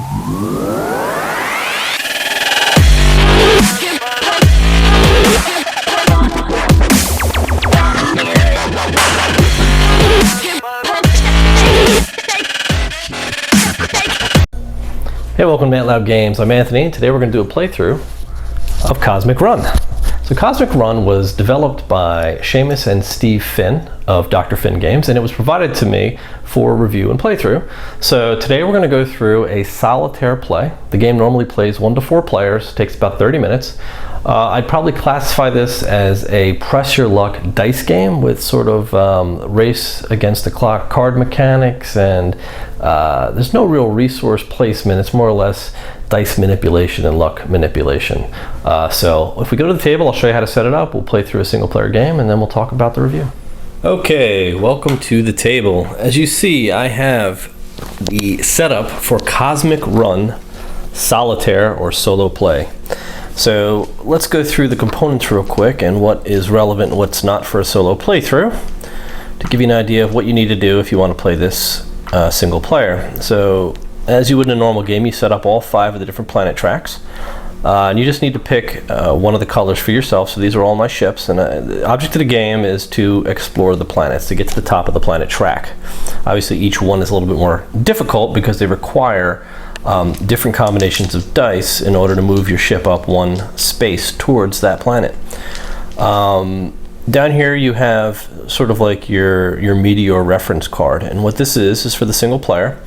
Hey, welcome to MATLAB Games. I'm Anthony, and today we're going to do a playthrough of Cosmic Run. So Cosmic Run was developed by Seamus and Steve Finn of Dr. Finn Games, and it was provided to me for review and playthrough. So today we're going to go through a solitaire play. The game normally plays 1 to 4 players, takes about 30 minutes. I'd probably classify this as a press your luck dice game with sort of race against the clock card mechanics, and there's no real resource placement. It's more or less dice manipulation and luck manipulation. So if we go to the table, I'll show you how to set it up. We'll play through a single player game and then we'll talk about the review. Okay, welcome to the table. As you see, I have the setup for Cosmic Run Solitaire or solo play. So let's go through the components real quick and what is relevant and what's not for a solo playthrough to give you an idea of what you need to do if you want to play this single player. So as you would in a normal game, you set up all 5 of the different planet tracks. And you just need to pick one of the colors for yourself. So these are all my ships, and the object of the game is to explore the planets, to get to the top of the planet track. Obviously each one is a little bit more difficult because they require different combinations of dice in order to move your ship up one space towards that planet. Down here you have sort of like your meteor reference card, and what this is for the single player.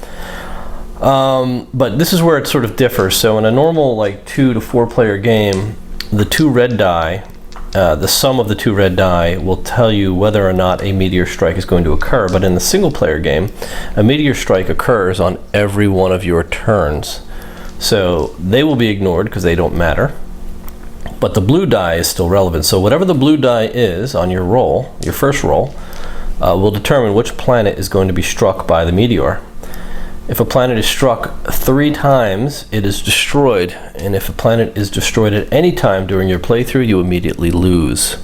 But this is where it sort of differs. So in a normal like 2 to 4 player game, the 2 red die, the sum of the 2 red die will tell you whether or not a meteor strike is going to occur. But in the single player game, a meteor strike occurs on every one of your turns. So they will be ignored because they don't matter. But the blue die is still relevant. So whatever the blue die is on your roll, your first roll, will determine which planet is going to be struck by the meteor. If a planet is struck 3 times, it is destroyed, and if a planet is destroyed at any time during your playthrough, you immediately lose.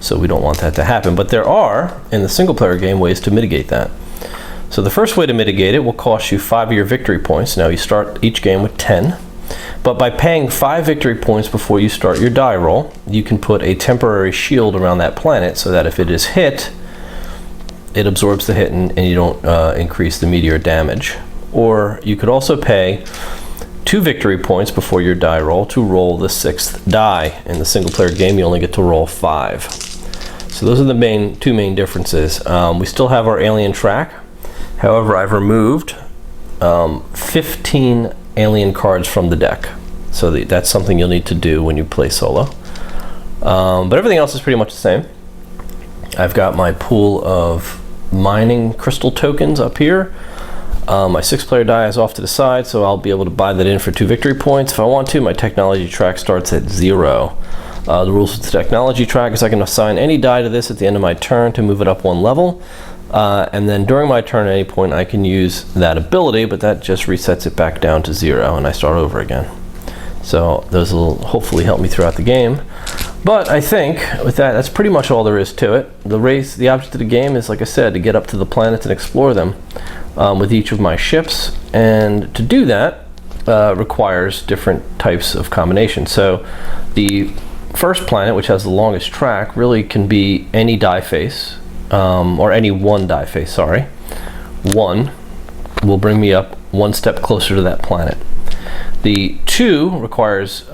So we don't want that to happen, but there are, in the single player game, ways to mitigate that. So the first way to mitigate it will cost you 5 of your victory points. Now you start each game with 10, but by paying 5 victory points before you start your die roll, you can put a temporary shield around that planet so that if it is hit, it absorbs the hit and you don't increase the meteor damage. Or you could also pay 2 victory points before your die roll to roll the 6th die. In the single player game, you only get to roll 5. So those are the 2 main differences. We still have our alien track. However, I've removed 15 alien cards from the deck. So that's something you'll need to do when you play solo. But everything else is pretty much the same. I've got my pool of mining crystal tokens up here. My 6-player die is off to the side, so I'll be able to buy that in for 2 victory points if I want to. My technology track starts at 0. The rules of the technology track is I can assign any die to this at the end of my turn to move it up 1 level. And then during my turn at any point I can use that ability, but that just resets it back down to 0 and I start over again. So those will hopefully help me throughout the game. But I think with that, that's pretty much all there is to it. The object of the game is, like I said, to get up to the planets and explore them with each of my ships. And to do that requires different types of combinations. So the first planet, which has the longest track, really can be any die face, or any one die face, sorry. 1 will bring me up 1 step closer to that planet. The 2 requires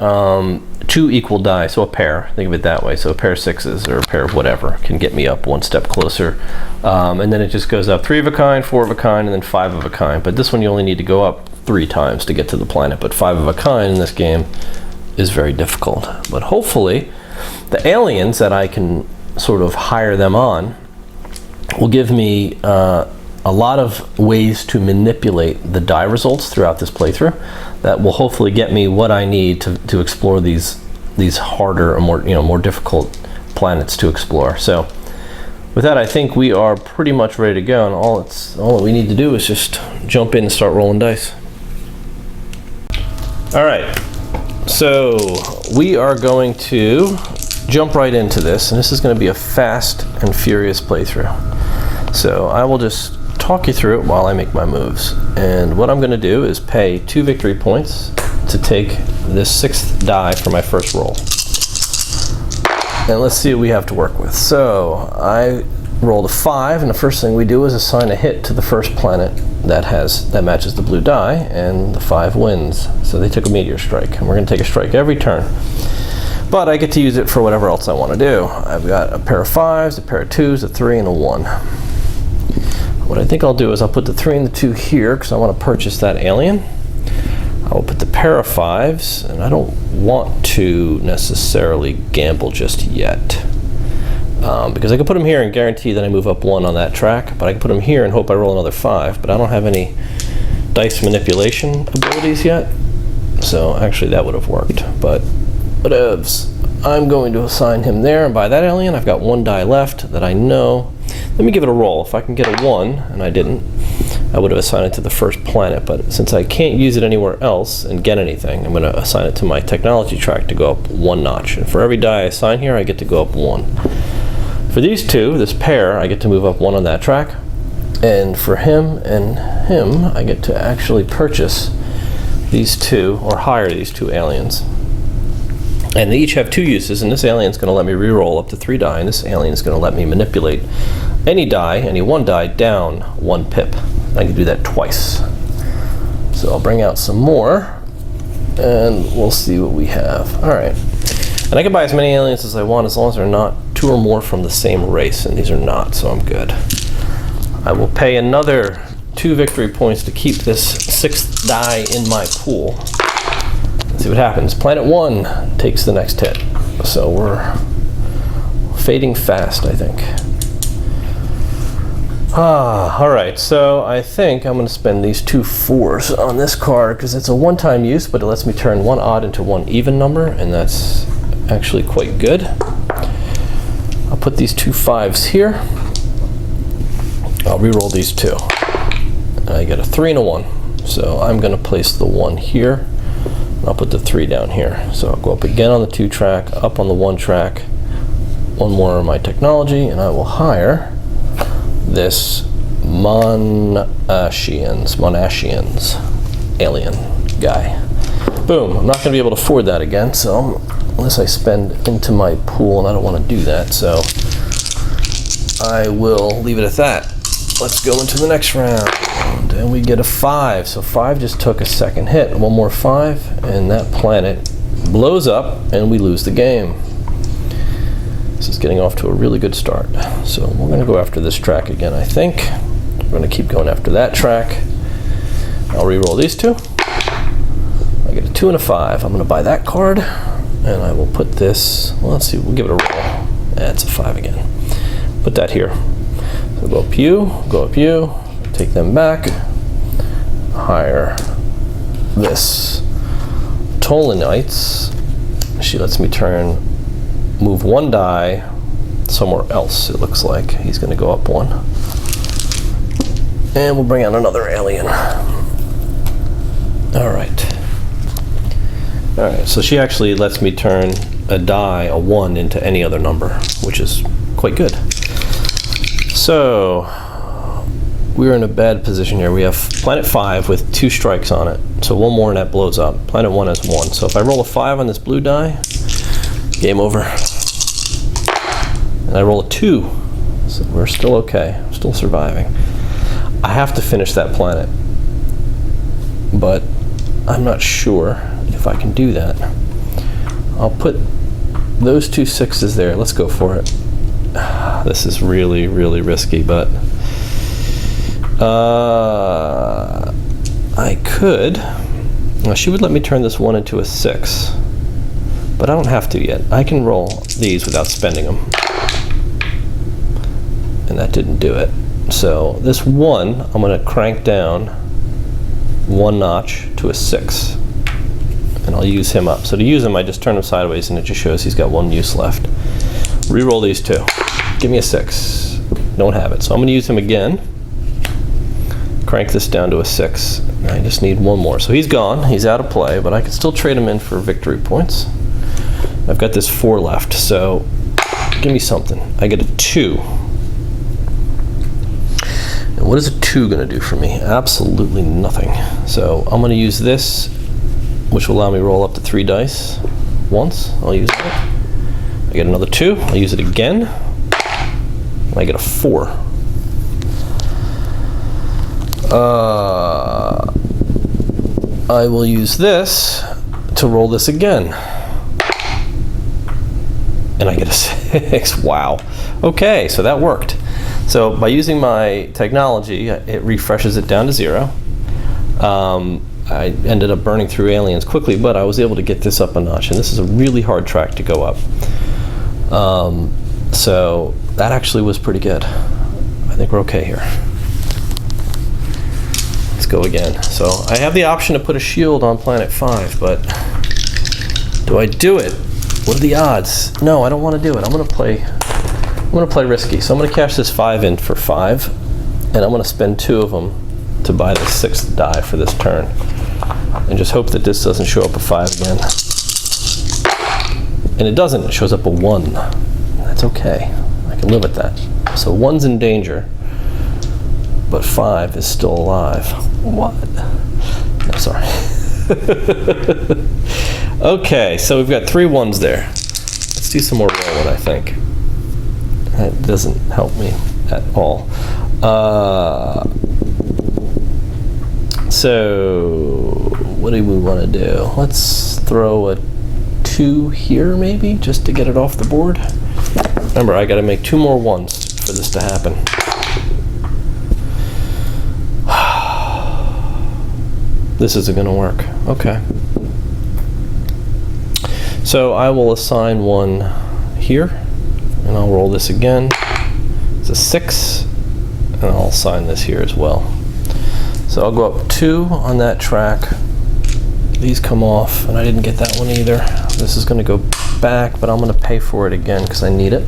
2 equal die, so a pair, think of it that way. So a pair of 6s or a pair of whatever can get me up 1 step closer. And then it just goes up 3 of a kind, 4 of a kind, and then 5 of a kind. But this one you only need to go up 3 times to get to the planet, but 5 of a kind in this game is very difficult. But hopefully the aliens that I can sort of hire them on will give me a lot of ways to manipulate the die results throughout this playthrough that will hopefully get me what I need to explore these harder or more difficult planets to explore. So with that, I think we are pretty much ready to go, and all that we need to do is just jump in and start rolling dice. All right, so we are going to jump right into this, and this is going to be a fast and furious playthrough. So I will just talk you through it while I make my moves. And what I'm going to do is pay 2 victory points to take this 6th die for my first roll. And let's see what we have to work with. So I rolled a 5, and the first thing we do is assign a hit to the first planet that matches the blue die, and the 5 wins. So they took a meteor strike, and we're going to take a strike every turn. But I get to use it for whatever else I want to do. I've got a pair of 5s, a pair of 2s, a 3, and a 1. What I think I'll do is I'll put the 3 and the 2 here because I want to purchase that alien. I will put the pair of 5s, and I don't want to necessarily gamble just yet. Because I can put them here and guarantee that I move up 1 on that track, but I can put them here and hope I roll another 5, but I don't have any dice manipulation abilities yet. So actually that would have worked, but whatevs. I'm going to assign him there, and by that alien I've got 1 die left that I know. Let me give it a roll. If I can get a 1, and I didn't, I would have assigned it to the first planet, but since I can't use it anywhere else and get anything, I'm going to assign it to my technology track to go up 1 notch. And for every die I assign here, I get to go up 1. For these 2, this pair, I get to move up 1 on that track, and for him and him, I get to actually purchase these 2, or hire these 2 aliens. And they each have 2 uses, and this alien's going to let me re-roll up to 3 die, and this alien is going to let me manipulate any die, any 1 die, down 1 pip. I can do that twice. So I'll bring out some more, and we'll see what we have. All right. And I can buy as many aliens as I want as long as they're not 2 or more from the same race, and these are not, so I'm good. I will pay another 2 victory points to keep this 6th die in my pool. Let's see what happens. Planet 1 takes the next hit, so we're fading fast, I think. All right, so I think I'm going to spend these 2 4s on this card because it's a one-time use, but it lets me turn 1 odd into 1 even number, and that's actually quite good. I'll put these 2 5s here. I'll re-roll these 2. And I get a 3 and a 1. So I'm going to place the 1 here. I'll put the 3 down here. So I'll go up again on the 2 track, up on the 1 track, 1 more on my technology, and I will hire this Monashians alien guy. Boom. I'm not going to be able to afford that again, so unless I spend into my pool, and I don't want to do that, so I will leave it at that. Let's go into the next round. And we get a 5. So 5 just took a second hit. 1 more 5, and that planet blows up, and we lose the game. This is getting off to a really good start. So we're going to go after this track again, I think. We're going to keep going after that track. I'll re-roll these 2. I get a 2 and a 5. I'm going to buy that card, and I will put this, well, let's see, we'll give it a roll. That's a 5 again. Put that here. So go up you, take them back, hire this Tolanites. She lets me move 1 die somewhere else, it looks like. He's going to go up 1. And we'll bring out another alien. All right, so she actually lets me turn a die, a 1, into any other number, which is quite good. So we're in a bad position here. We have planet 5 with 2 strikes on it. So 1 more and that blows up. Planet 1 has 1. So if I roll a 5 on this blue die, game over. And I roll a 2. So we're still okay. I'm still surviving. I have to finish that planet. But I'm not sure if I can do that. I'll put those 2 6s there. Let's go for it. This is really, really risky, but I could. Well, she would let me turn this 1 into a 6, but I don't have to yet. I can roll these without spending them, and that didn't do it. So this 1, I'm going to crank down 1 notch to a 6, and I'll use him up. So to use him, I just turn him sideways, and it just shows he's got 1 use left. Reroll these 2. Give me a 6. Don't have it. So I'm going to use him again. Crank this down to a 6. I just need 1 more. So he's gone. He's out of play, but I can still trade him in for victory points. I've got this 4 left, so give me something. I get a 2. And What is a 2 going to do for me? Absolutely nothing. So I'm going to use this, which will allow me to roll up to 3 dice. Once, I'll use it. I get another 2, I'll use it again. And I get a 4. I will use this to roll this again. And I get a 6. Wow. Okay, so that worked. So by using my technology, it refreshes it down to 0. I ended up burning through aliens quickly, but I was able to get this up a notch, and this is a really hard track to go up. So that actually was pretty good. I think we're okay here. Let's go again. So I have the option to put a shield on planet 5, but do I do it? What are the odds? No, I don't want to do it. I'm going to play risky. So I'm going to cash this 5 in for 5, and I'm going to spend 2 of them to buy the 6th die for this turn, and just hope that this doesn't show up a 5 again. And it doesn't. It shows up a 1. That's okay. I can live with that. So 1's in danger, but 5 is still alive. What? No, sorry. Okay, so we've got 3 1s there. Let's do some more rolling, I think. That doesn't help me at all. So what do we want to do? Let's throw a 2 here, maybe, just to get it off the board. Remember, I got to make 2 more 1s for this to happen. This isn't going to work. Okay. So I will assign 1 here, and I'll roll this again. It's a 6, and I'll assign this here as well. So I'll go up 2 on that track. These come off, and I didn't get that one either. This is going to go back, but I'm going to pay for it again because I need it.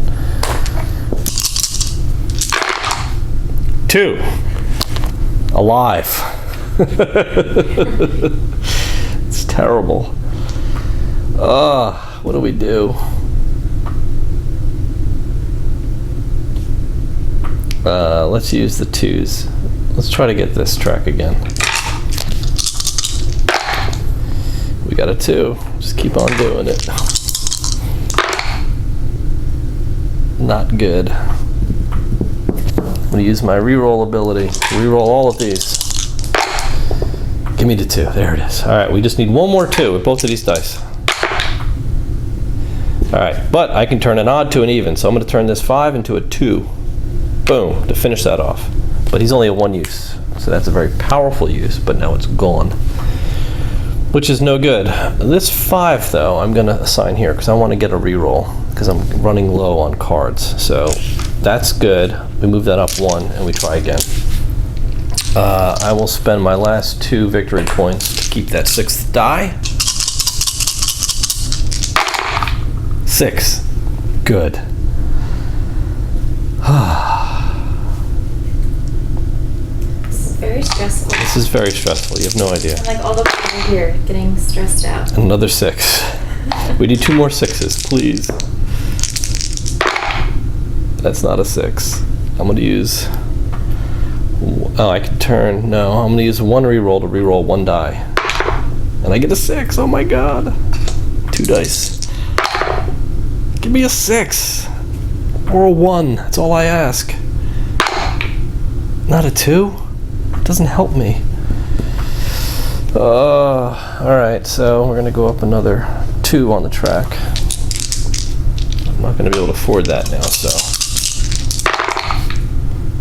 2. Alive. It's terrible. What do we do? Let's use the 2s. Let's try to get this track again. We got a 2. Just keep on doing it. Not good. I'm going to use my reroll ability to reroll all of these. Give me the 2. There it is. All right, we just need 1 more 2 with both of these dice. All right, but I can turn an odd to an even, so I'm going to turn this 5 into a 2. Boom, to finish that off. But he's only a 1 use, so that's a very powerful use, but now it's gone, which is no good. This 5, though, I'm going to assign here because I want to get a reroll because I'm running low on cards. So that's good. We move that up 1, and we try again. I will spend my last 2 victory points to keep that 6th die. 6. Good. Very stressful. This is very stressful. You have no idea. Like all the people here getting stressed out. Another 6. We need 2 more 6s, please. That's not a 6. I'm going to use... Oh, I can turn... No, I'm going to use 1 reroll to reroll 1 die. And I get a 6. Oh my god. 2 dice. Give me a 6. Or a 1. That's all I ask. Not a 2? It doesn't help me. Alright, so we're going to go up another 2 on the track. I'm not going to be able to afford that now, so...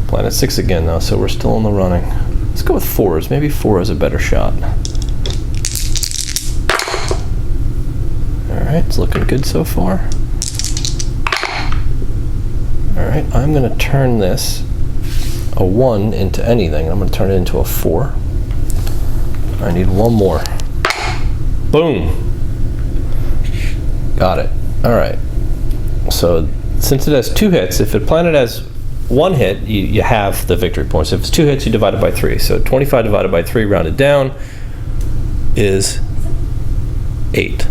Planet 6 again, though, so we're still in the running. Let's go with 4s. Maybe 4 is a better shot. Alright, it's looking good so far. Alright, I'm going to turn this a 1 into anything. I'm going to turn it into a 4. I need 1 more. Boom! Got it. Alright. So, since it has 2 hits, if a planet has 1 hit, you have the victory points. If it's 2 hits, you divide it by 3. So 25 divided by 3, rounded down, is 8.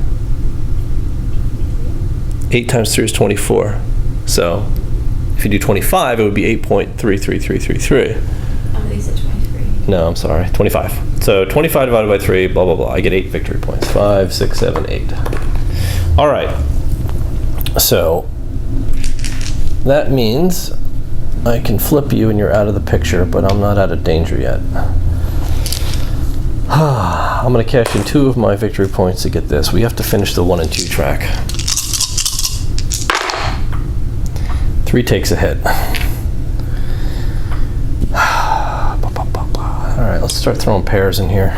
8 times 3 is 24. So if you do 25, it would be 8.33333. No, I'm sorry, 25. So 25 divided by 3, blah, blah, blah. I get 8 victory points. 5, 6, 7, 8. All right. So that means I can flip you and you're out of the picture, but I'm not out of danger yet. I'm going to cash in 2 of my victory points to get this. We have to finish the 1 and 2 track. 3 takes a hit. All right, let's start throwing pairs in here.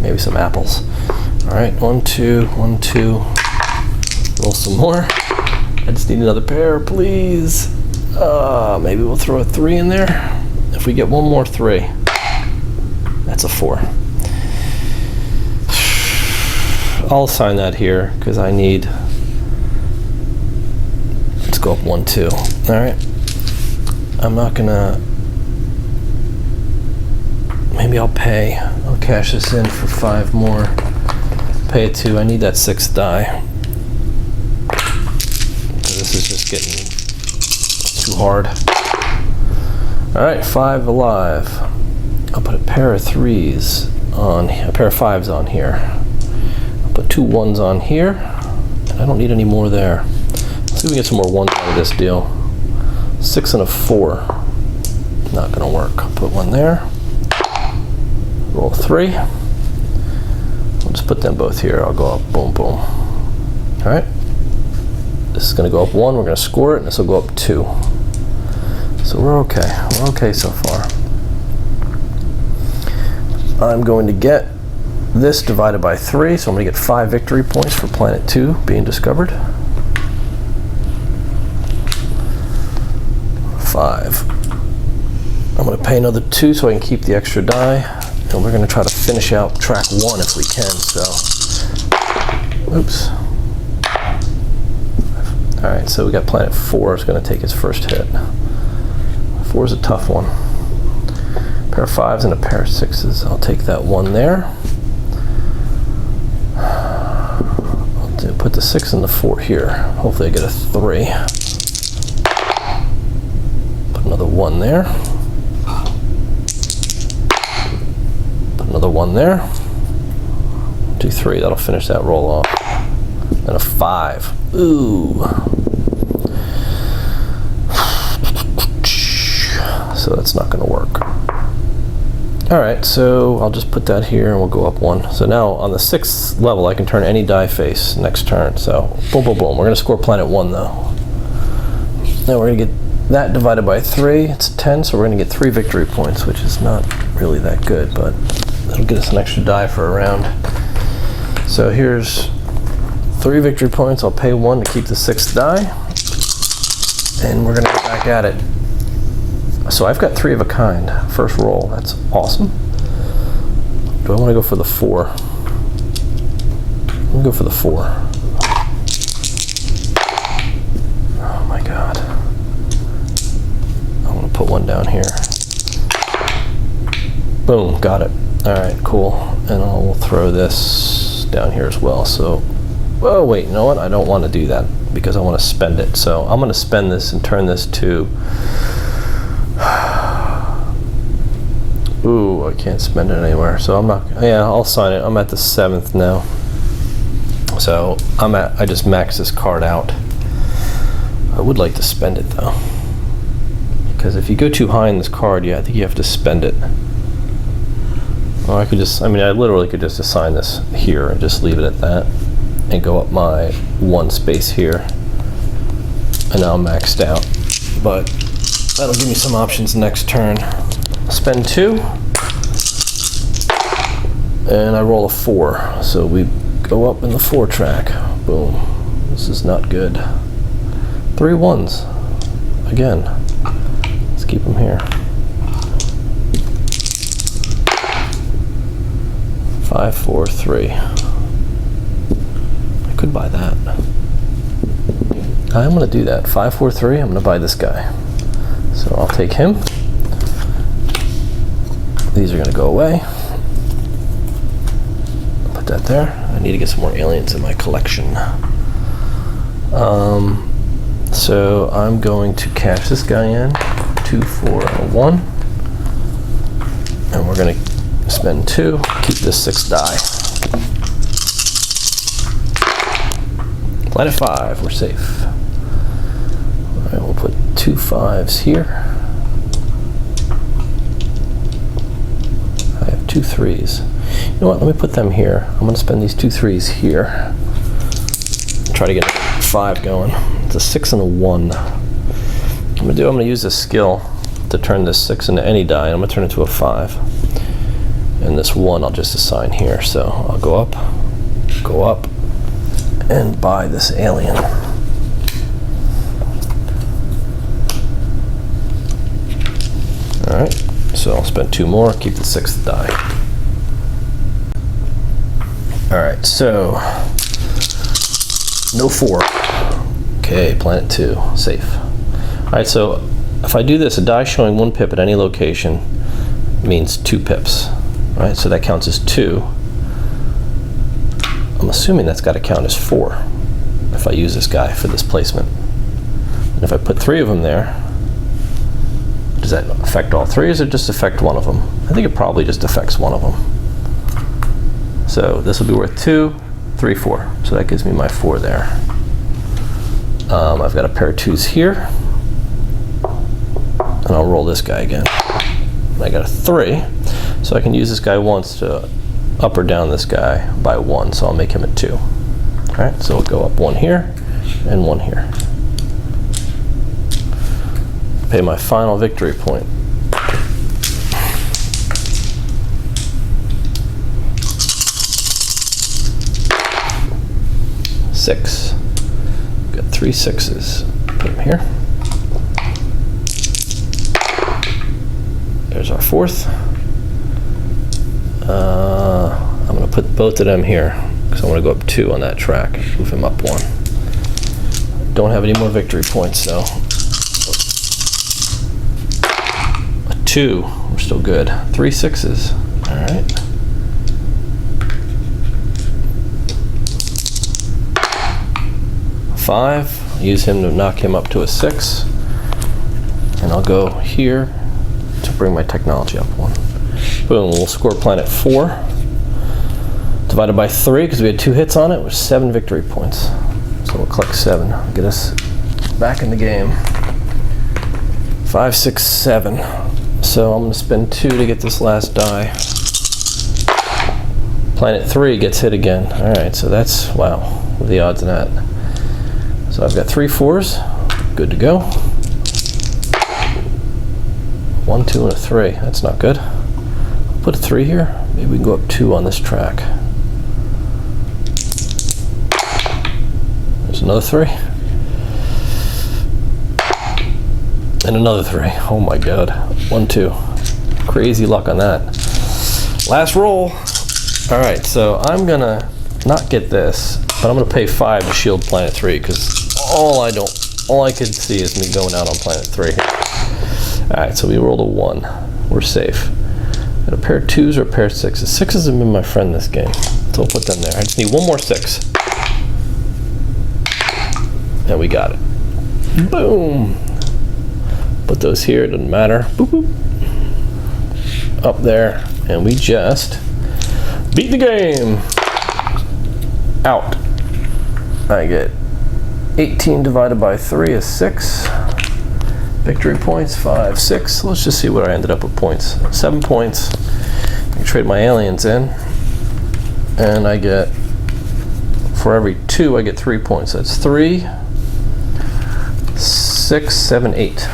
Maybe some apples. All right, 1, 2, 1, 2. Roll some more. I just need another pair, please. Maybe we'll throw a 3 in there. If we get one more 3, that's a 4. I'll assign that here because I need. Let's go up 1, 2. All right. I'm not gonna. Maybe I'll pay. I'll cash this in for 5 more. Pay it 2. I need that 6th die. This is just getting too hard. All right, 5 alive. I'll put a pair of 3s on, a pair of 5s on here. I'll put 2 1s on here, and I don't need any more there. Let's see if we get some more 1s out of this deal. 6 and a 4. Not gonna work. I'll put 1 there. Roll 3. We'll just put them both here. I'll go up, boom, boom. All right. This is going to go up 1. We're going to score it, and this will go up 2. So we're okay. We're okay so far. I'm going to get this divided by 3, so I'm going to get 5 victory points for Planet 2 being discovered. 5. I'm going to pay another 2 so I can keep the extra die. And we're going to try to finish out track 1 if we can, so. Oops. All right, so we got Planet 4 is going to take its first hit. 4 is a tough one. A pair of 5s and a pair of 6s. I'll take that 1 there. I'll put the 6 and the 4 here. Hopefully I get a 3. Put another 1 there. Another 1 there. 2, 3. That'll finish that roll off. And a 5. Ooh. So that's not going to work. All right, so I'll just put that here and we'll go up 1. So now on the 6th level, I can turn any die face next turn. So boom, boom, boom. We're going to score Planet 1 though. Now we're going to get that divided by 3. It's 10, so we're going to get 3 victory points, which is not really that good, but that'll get us an extra die for a round. So here's 3 victory points. I'll pay 1 to keep the 6th die. And we're going to get back at it. So I've got 3 of a kind. First roll. That's awesome. Do I want to go for the 4? I'm going to go for the 4. Oh my god. I want to put 1 down here. Boom. Got it. Alright, cool. And I'll throw this down here as well. So, oh wait, you know what? I don't want to do that because I want to spend it. So I'm going to spend this and turn this to... Ooh, I can't spend it anywhere. So I'm not... Yeah, I'll sign it. I'm at the 7th now. So I just maxed this card out. I would like to spend it though. Because if you go too high in this card, yeah, I think you have to spend it. Or I could just, I literally could just assign this here and just leave it at that and go up my 1 space here. And now I'm maxed out. But that'll give me some options next turn. Spend 2. And I roll a 4. So we go up in the 4 track. Boom. This is not good. 3 1s. Again. Let's keep them here. 5, 4, 3. I could buy that. I'm going to do that. 5, 4, 3. I'm going to buy this guy. So I'll take him. These are going to go away. Put that there. I need to get some more aliens in my collection. So I'm going to cash this guy in. 2, 4, and a 1. And we're going to spend 2, keep this 6 die. Planet 5, we're safe. Alright, we'll put 2 5s here. I have 2 3s. You know what, let me put them here. I'm going to spend these 2 3s here. Try to get a 5 going. It's a 6 and a 1. I'm going to use this skill to turn this 6 into any die. I'm going to turn it to a 5. And this 1 I'll just assign here. So I'll go up, and buy this alien. Alright, so I'll spend 2 more, keep the 6th die. Alright, so no 4. Okay, planet 2, safe. Alright, so if I do this, a die showing 1 pip at any location means 2 pips. Right, so that counts as 2. I'm assuming that's got to count as 4 if I use this guy for this placement. And if I put 3 of them there, does that affect all 3 or does it just affect one of them? I think it probably just affects one of them. So this will be worth 2, 3, 4. So that gives me my 4 there. I've got a pair of 2s here. And I'll roll this guy again. And I got a 3. So I can use this guy once to up or down this guy by 1. So I'll make him a 2. Alright, so we'll go up 1 here and 1 here. Pay my final victory point. Six. Got 3 6s. Put them here. There's our 4th. I'm going to put both of them here because I want to go up 2 on that track. Move him up 1. Don't have any more victory points, so a 2. We're still good. 3 6s. All right. A 5. Use him to knock him up to a 6. And I'll go here to bring my technology up 1. Boom, we'll score planet 4. Divided by 3, because we had 2 hits on it, was 7 victory points. So we'll click 7. Get us back in the game. 5, 6, 7. So I'm going to spend 2 to get this last die. Planet 3 gets hit again. Alright, so that's, wow, what are the odds of that? So I've got 3 4s. Good to go. 1, 2, and a 3. That's not good. I'll put a 3 here. Maybe we can go up 2 on this track. There's another 3. And another 3. Oh my god. 1, 2. Crazy luck on that. Last roll. Alright, so I'm gonna not get this, but I'm gonna pay 5 to shield planet 3 because all I can see is me going out on planet 3. Alright, so we rolled a 1. We're safe. Got a pair of 2s or a pair of 6s. 6s have been my friend this game. So we'll put them there. I just need 1 more 6. And we got it. Boom! Put those here, it doesn't matter. Boop, boop. Up there. And we just beat the game! Out. I get 18 divided by 3 is 6. Victory points, 5, 6. Let's just see what I ended up with points. 7 points. I can trade my aliens in. And I get, for every 2, I get 3 points. That's 3, 6, 7, 8.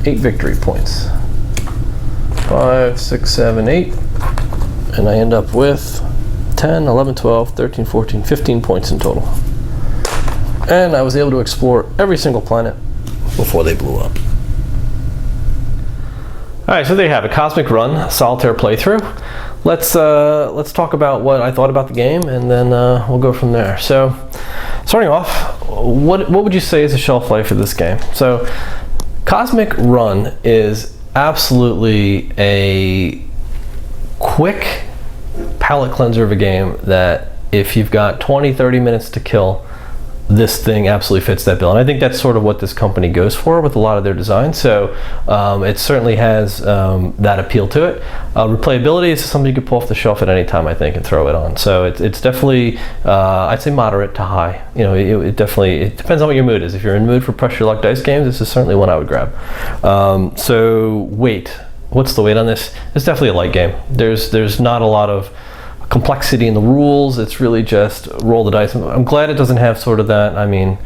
8 victory points. 5, 6, 7, 8. And I end up with 10, 11, 12, 13, 14, 15 points in total. And I was able to explore every single planet before they blew up. Alright, so there you have it. Cosmic Run, Solitaire playthrough. Let's talk about what I thought about the game, and then we'll go from there. So, starting off, what would you say is the shelf life for this game? So, Cosmic Run is absolutely a quick palate cleanser of a game that if you've got 20-30 minutes to kill, this thing absolutely fits that bill. And I think that's sort of what this company goes for with a lot of their designs. So it certainly has that appeal to it. Replayability is something you could pull off the shelf at any time, I think, and throw it on. So it's definitely, I'd say moderate to high. It definitely, it depends on what your mood is. If you're in the mood for press your luck dice games, this is certainly one I would grab. So weight. What's the weight on this? It's definitely a light game. There's not a lot of complexity in the rules. It's really just roll the dice. I'm glad it doesn't have sort of that. I mean,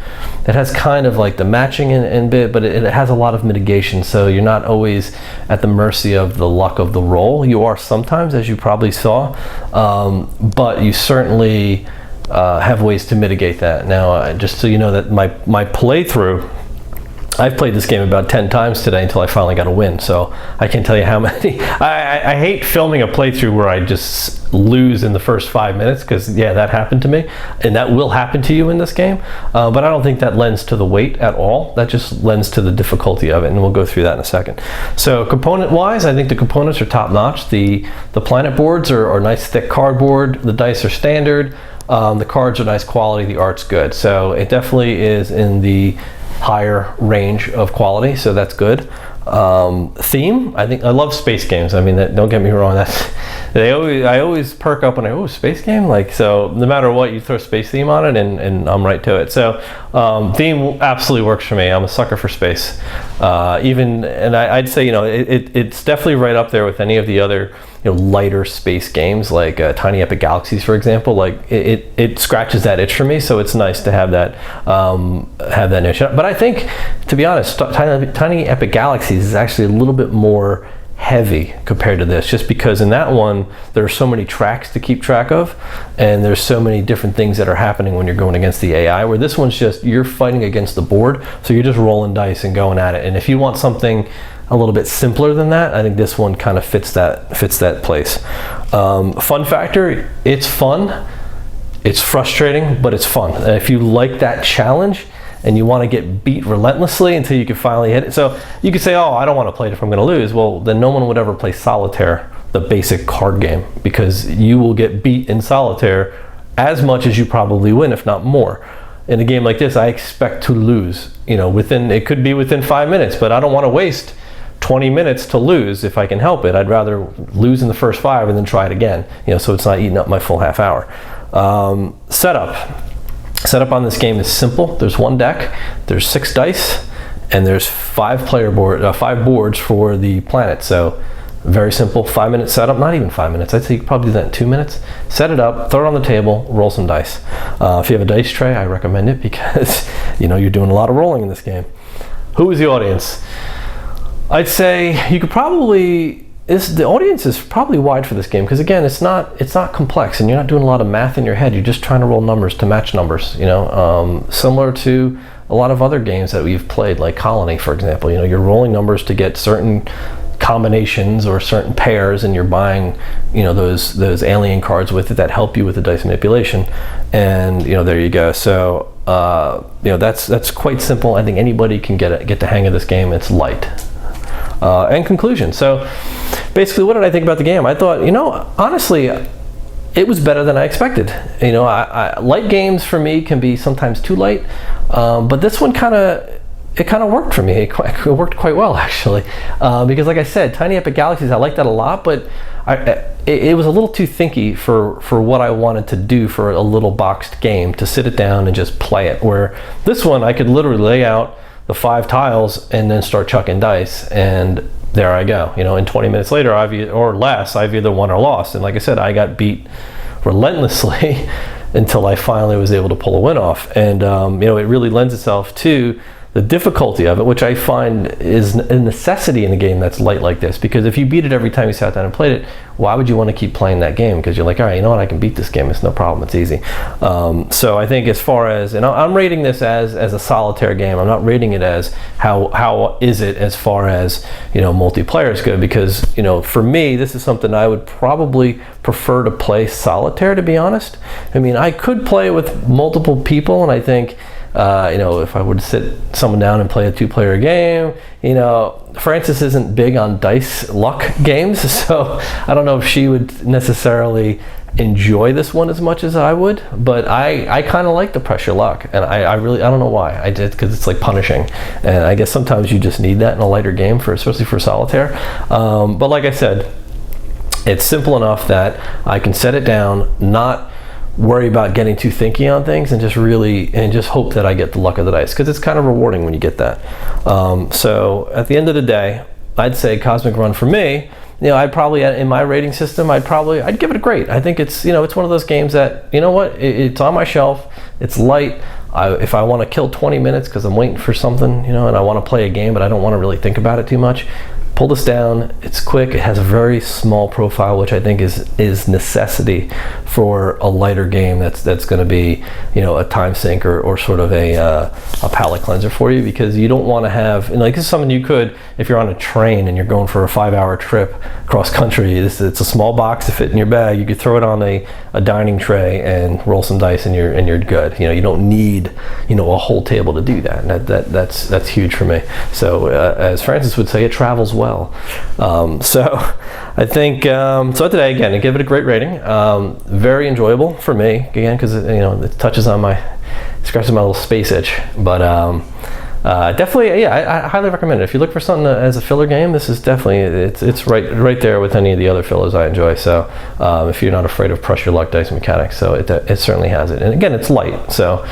it has kind of like the matching in bit, but it has a lot of mitigation, so you're not always at the mercy of the luck of the roll. You are sometimes, as you probably saw, but you certainly have ways to mitigate that. Now, just so you know that my playthrough, I've played this game about 10 times today until I finally got a win, so I can't tell you how many. I hate filming a playthrough where I just lose in the first 5 minutes, because yeah, that happened to me, and that will happen to you in this game, but I don't think that lends to the weight at all. That just lends to the difficulty of it, and we'll go through that in a second. So component wise, I think the components are top notch. The planet boards are nice thick cardboard, the dice are standard, the cards are nice quality, the art's good, so it definitely is in the higher range of quality, so that's good. Theme, I love space games. I mean, don't get me wrong, I always perk up when space game, like, so no matter what, you throw space theme on it and I'm right to it. So theme absolutely works for me. I'm a sucker for space. I'd say, it's definitely right up there with any of the other lighter space games, like Tiny Epic Galaxies, for example. Like it scratches that itch for me, so it's nice to have that niche. But I think, to be honest, Tiny Epic Galaxies is actually a little bit more heavy compared to this, just because in that one there are so many tracks to keep track of, and there's so many different things that are happening when you're going against the AI, where this one's just, you're fighting against the board, so you're just rolling dice and going at it. And if you want something a little bit simpler than that, I think this one kind of fits that place. Fun factor, it's fun, it's frustrating, but it's fun. And if you like that challenge and you want to get beat relentlessly until you can finally hit it. So you could say, oh, I don't want to play it if I'm going to lose. Well, then no one would ever play Solitaire, the basic card game, because you will get beat in Solitaire as much as you probably win, if not more. In a game like this, I expect to lose. It could be within 5 minutes, but I don't want to waste 20 minutes to lose if I can help it. I'd rather lose in the first 5 and then try it again, so it's not eating up my full half hour. Setup on this game is simple. There's one deck, there's 6 dice, and there's 5 boards for the planet. So very simple, 5-minute setup, not even 5 minutes. I'd say you could probably do that in 2 minutes. Set it up, throw it on the table, roll some dice. If you have a dice tray, I recommend it, because you're doing a lot of rolling in this game. Who is the audience? I'd say you could probably, the audience is probably wide for this game, because again, it's not complex, and you're not doing a lot of math in your head. You're just trying to roll numbers to match numbers, similar to a lot of other games that we've played, like Colony, for example. You're rolling numbers to get certain combinations or certain pairs, and you're buying those alien cards with it that help you with the dice manipulation, and there you go. So that's quite simple. I think anybody can get the hang of this game. It's light. And conclusion. So basically, what did I think about the game? I thought, honestly, it was better than I expected. Light games for me can be sometimes too light, but this one kind of worked for me. It worked quite well, actually, because like I said, Tiny Epic Galaxies, I like that a lot, but it was a little too thinky for what I wanted to do for a little boxed game, to sit it down and just play it. Where this one, I could literally lay out the 5 tiles and then start chucking dice, and there I go. In 20 minutes later, I've either won or lost. And like I said, I got beat relentlessly until I finally was able to pull a win off. And it really lends itself to the difficulty of it, which I find is a necessity in a game that's light like this, because if you beat it every time you sat down and played it, why would you want to keep playing that game? Because you're like, all right, I can beat this game, it's no problem, it's easy. So I think as far as, and I'm rating this as a solitaire game. I'm not rating it as how is it as far as multiplayer is good, because for me, this is something I would probably prefer to play solitaire, to be honest. I mean, I could play with multiple people, and I think if I would sit someone down and play a 2-player game, Frances isn't big on dice luck games, so I don't know if she would necessarily enjoy this one as much as I would, but I kind of like the pressure luck, and I don't know why. I did, because it's like punishing, and I guess sometimes you just need that in a lighter game, especially for solitaire. But like I said, it's simple enough that I can set it down, not worry about getting too thinky on things, and just hope that I get the luck of the dice, because it's kind of rewarding when you get that. So at the end of the day, I'd say Cosmic Run for me, I'd probably, in my rating system, I'd give it a great. I think it's it's one of those games that, it's on my shelf, it's light. If I want to kill 20 minutes because I'm waiting for something, and I want to play a game but I don't want to really think about it too much, pull this down. It's quick. It has a very small profile, which I think is necessity for a lighter game that's going to be a time sink or sort of a palate cleanser for you, because you don't want to have, this is something you could, if you're on a train and you're going for a 5-hour trip cross country, it's a small box to fit in your bag. You could throw it on a dining tray and roll some dice and you're good. You don't need a whole table to do that. And that's huge for me. So as Frances would say, it travels well. So I think so today, again, I give it a great rating. Very enjoyable for me, again, because it touches on scratches my little space itch. But definitely, I highly recommend it. If you look for something as a filler game, this is definitely it's right there with any of the other fillers I enjoy. So if you're not afraid of pressure luck dice mechanics, so it certainly has it. And again, it's light. So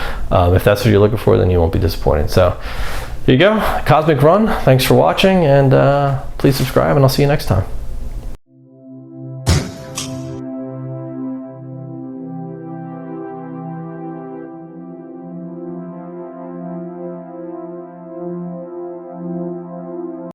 if that's what you're looking for, then you won't be disappointed. So here you go, Cosmic Run. Thanks for watching, and please subscribe, and I'll see you next time.